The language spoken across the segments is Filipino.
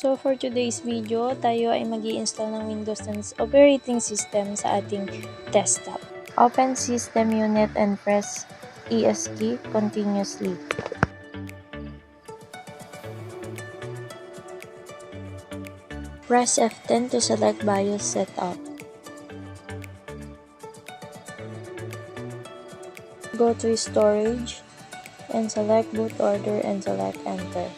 So for today's video, tayo ay mag-i-install ng Windows 10 operating system sa ating desktop. Open System Unit and press ES key continuously. Press F10 to select BIOS setup. Go to Storage and select Boot Order and select Enter.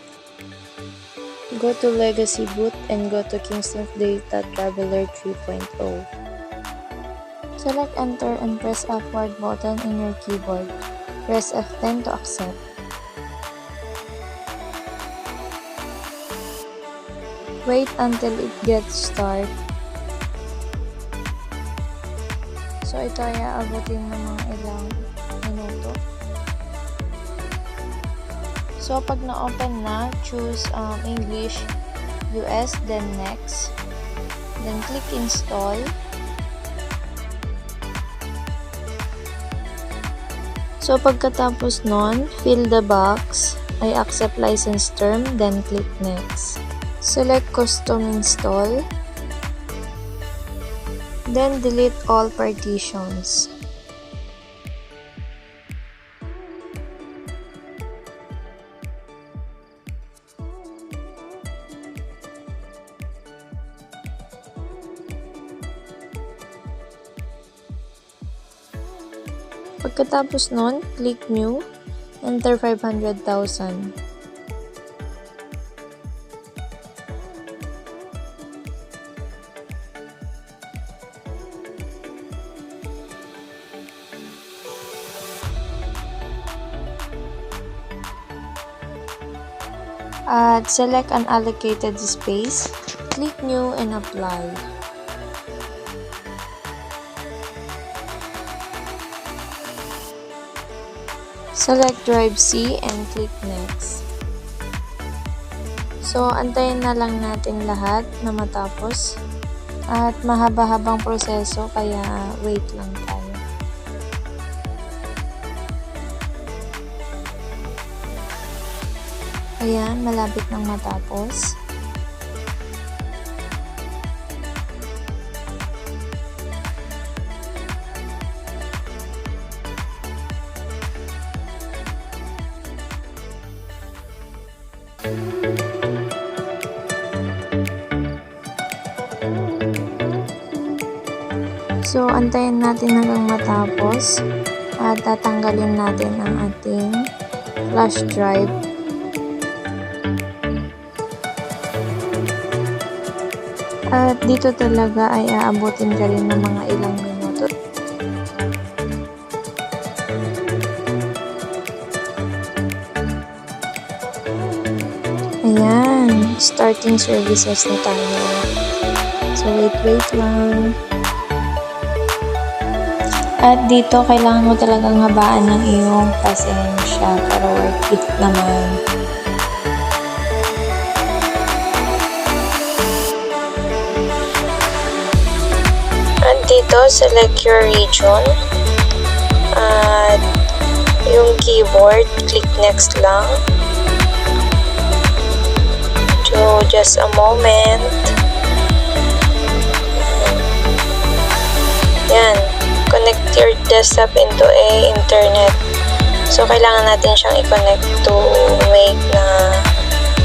Go to Legacy Boot and go to Kingston Data Traveler 3.0. Select Enter and press upward button in your keyboard. Press F10 to accept. Wait until it gets start. So ito ay aabutin ng mga ilang minuto. So pag na-open na, choose English, US, then next. Then click install. So pagkatapos nun, fill the box, I accept license term, then click next. Select custom install. Then delete all partitions. Pagkatapos nun, click New, enter 500,000. At select unallocated space, click New and apply. Select Drive C and click Next. So, antayin na lang natin lahat na matapos. At mahaba-habang proseso, kaya wait lang tayo. Ayan, malapit nang matapos. So, antayin natin hanggang matapos at tatanggalin natin ang ating flash drive. At dito talaga ay aabutin ka rin ng mga ilang minuto. Ayan, starting services na tayo. So, wait lang. At dito, kailangan mo talagang habaan ng iyong pasensya para worth it naman. At dito, select your region. At yung keyboard, click next lang. So, just a moment. Yan. Connect your desktop into a internet. So, kailangan natin siyang i-connect to make na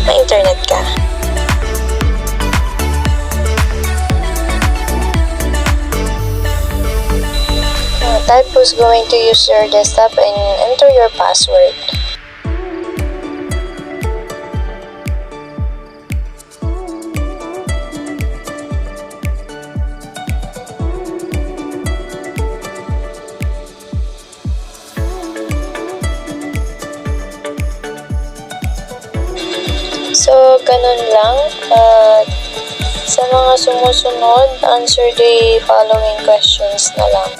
ma-internet ka. Type who's going to use your desktop and enter your password. So, ganun lang. Sa mga sumusunod, answer the following questions na lang.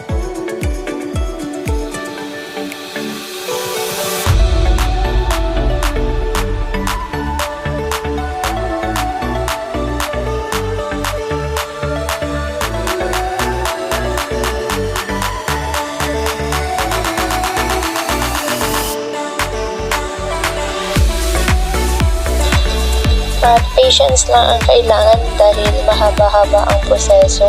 At patience lang ang kailangan dahil mahaba-haba ang proseso.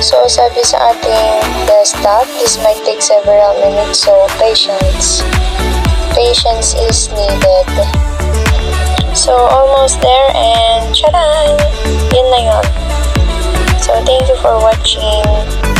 So, sabi sa ating desktop, this might take several minutes, so patience. Patience is needed. So, almost there, and tcharam! Yun na yun. So, thank you for watching.